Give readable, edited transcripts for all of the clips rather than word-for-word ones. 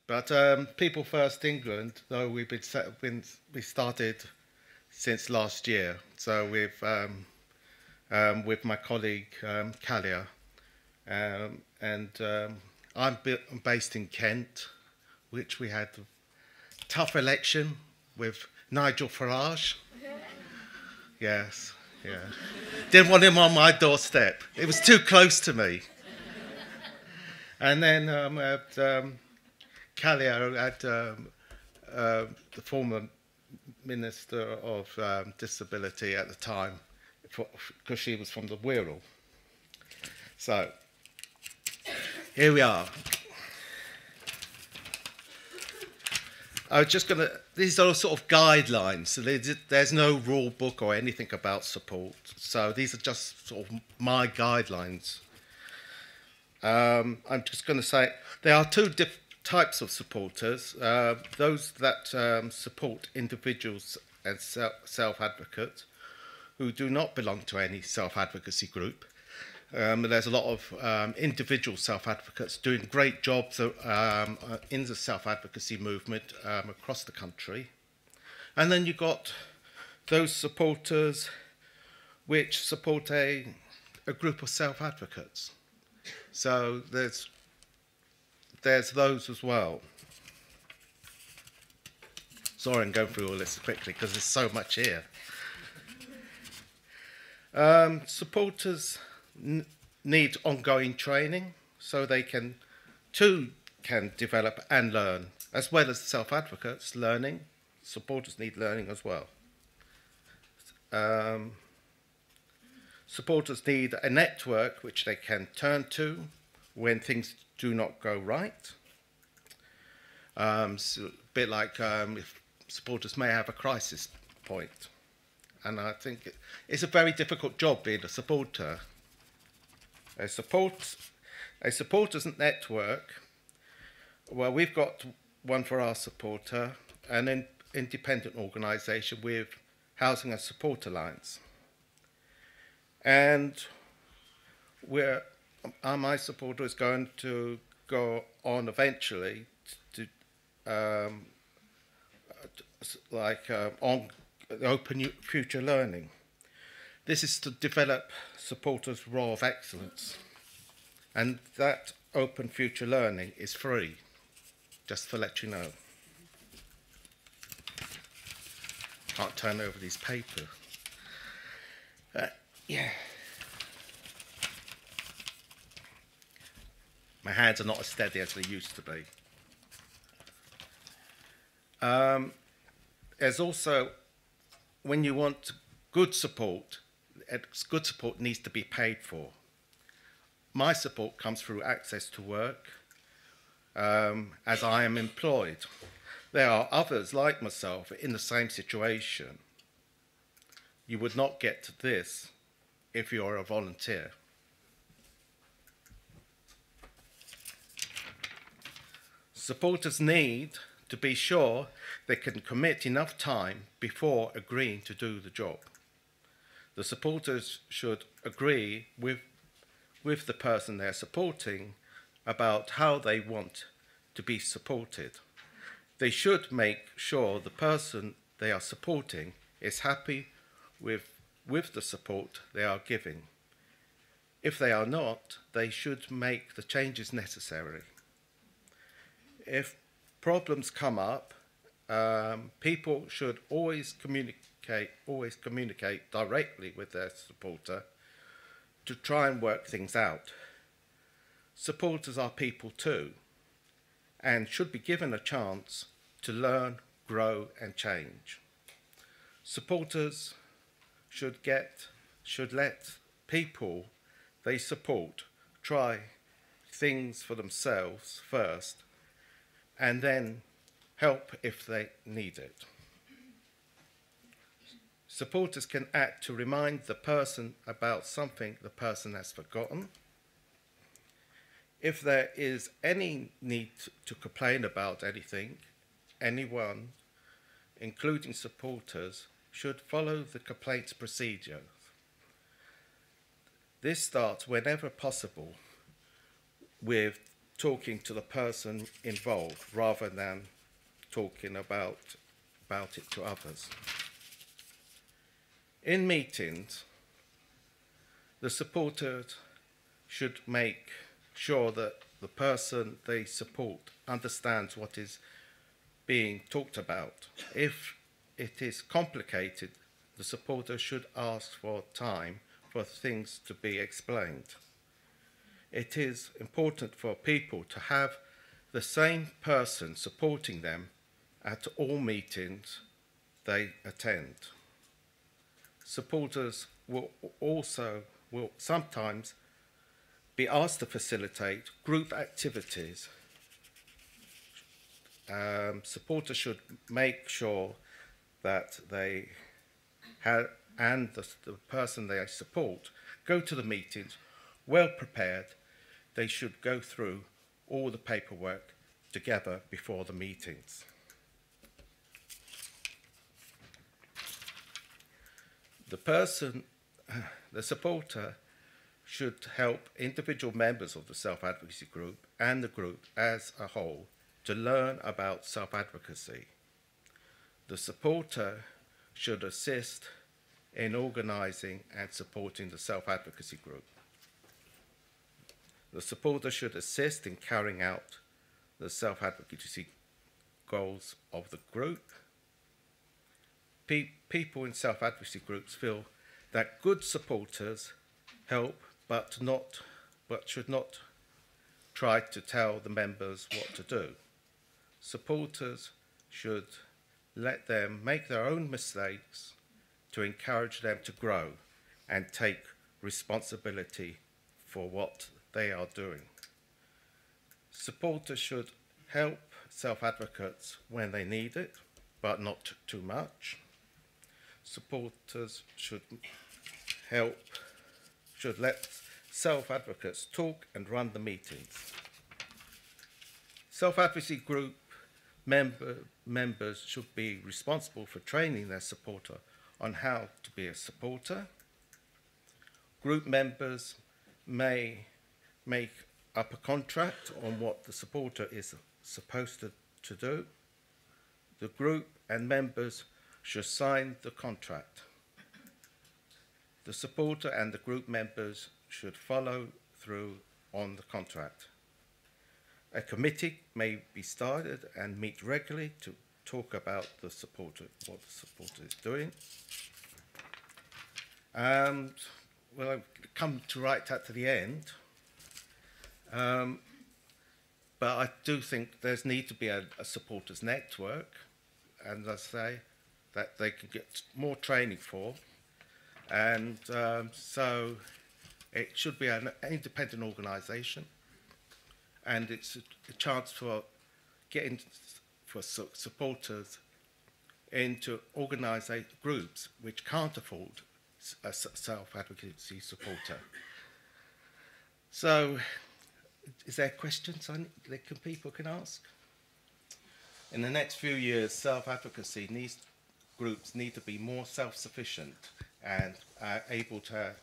But People First England, though we started since last year. So with my colleague Kalia, and I'm based in Kent, which we had a tough election with Nigel Farage. Yes, yeah. Didn't want him on my doorstep. It was too close to me. And then Kalia had the former Minister of Disability at the time, because she was from the Wirral. So, here we are. I was just going to, these are sort of guidelines, so there's no rule book or anything about support. So these are just sort of my guidelines. I'm just going to say there are two types of supporters. Those that support individuals and self-advocates who do not belong to any self-advocacy group. There's a lot of individual self-advocates doing great jobs in the self-advocacy movement across the country. And then you've got those supporters which support a group of self-advocates. So there's those as well. Sorry, I'm going through all this quickly because there's so much here. Supporters need ongoing training so they can develop and learn, as well as self-advocates learning. Supporters need learning as well. Supporters need a network which they can turn to when things do not go right. So a bit like if supporters may have a crisis point. And I think it's a very difficult job being a supporter. A supporters network, well, we've got one for our supporter, an independent organisation with Housing and Support Alliance. And my supporter is going to go on eventually to on open future learning. This is to develop supporters' role of excellence. And that open future learning is free, just to let you know. Can't turn over these papers. Yeah. My hands are not as steady as they used to be. There's also, when you want good support needs to be paid for. My support comes through access to work, as I am employed. There are others like myself in the same situation. You would not get this if you're a volunteer. Supporters need to be sure they can commit enough time before agreeing to do the job. The supporters should agree with the person they're supporting about how they want to be supported. They should make sure the person they are supporting is happy with the support they are giving. If they are not, they should make the changes necessary. If problems come up, people should always communicate directly with their supporter to try and work things out. Supporters are people too, and should be given a chance to learn, grow, and change. Supporters should let people they support try things for themselves first, and then help if they need it. Supporters can act to remind the person about something the person has forgotten. If there is any need to complain about anything, anyone, including supporters, should follow the complaints procedure. This starts whenever possible with talking to the person involved rather than talking about it to others. In meetings, the supporters should make sure that the person they support understands what is being talked about. If it is complicated, the supporter should ask for time for things to be explained. It is important for people to have the same person supporting them at all meetings they attend. Supporters will sometimes be asked to facilitate group activities. Supporters should make sure that they have, and the person they support go to the meetings well prepared. They should go through all the paperwork together before the meetings. The supporter should help individual members of the self-advocacy group and the group as a whole to learn about self-advocacy. The supporter should assist in organising and supporting the self-advocacy group. The supporter should assist in carrying out the self-advocacy goals of the group. People in self-advocacy groups feel that good supporters help but should not try to tell the members what to do. Supporters should let them make their own mistakes to encourage them to grow and take responsibility for what they are doing. Supporters should help self-advocates when they need it, but not too much. Supporters should let self-advocates talk and run the meetings. Self-advocacy group members should be responsible for training their supporter on how to be a supporter. Group members may make up a contract on what the supporter is supposed to do. The group and members should sign the contract. The supporter and the group members should follow through on the contract. A committee may be started and meet regularly to talk about what the supporter is doing. And well, I've come to right at the end. But I do think there's need to be a supporters network, and as I say, that they can get more training for. And so it should be an independent organisation, and it's a chance for getting supporters into organised groups which can't afford a self-advocacy supporter. So, is there questions that people can ask? In the next few years, self-advocacy groups need to be more self-sufficient and able to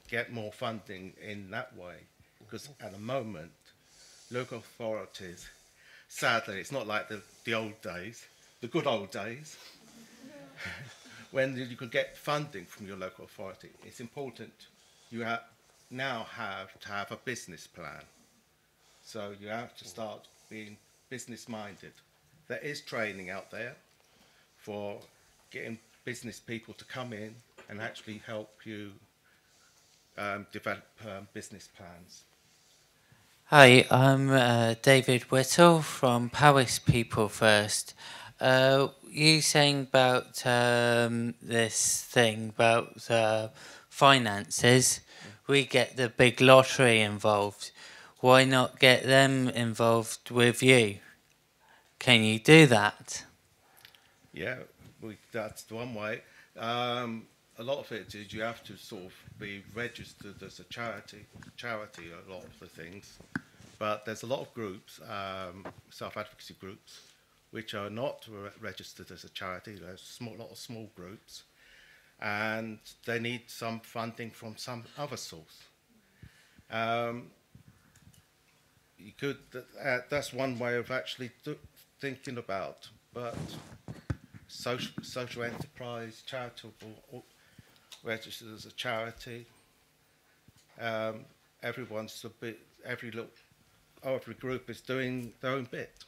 get more funding in that way. Because at the moment, local authorities, sadly, it's not like the old days, the good old days, when you could get funding from your local authority. It's important you now have to have a business plan. So you have to start being business-minded. There is training out there for getting business people to come in and actually help you develop business plans. Hi, I'm David Whittle from Paris People First. You saying about this thing about finances, we get the big lottery involved. Why not get them involved with you? Can you do that? Yeah, that's one way. A lot of it is you have to sort of be registered as a charity, a lot of the things. But there's a lot of groups, self-advocacy groups, which are not registered as a charity. There's a lot of small groups, and they need some funding from some other source. you could. That's one way of actually thinking about. But social enterprise, charitable, registered as a charity. Everyone's a bit. Every group is doing their own bit.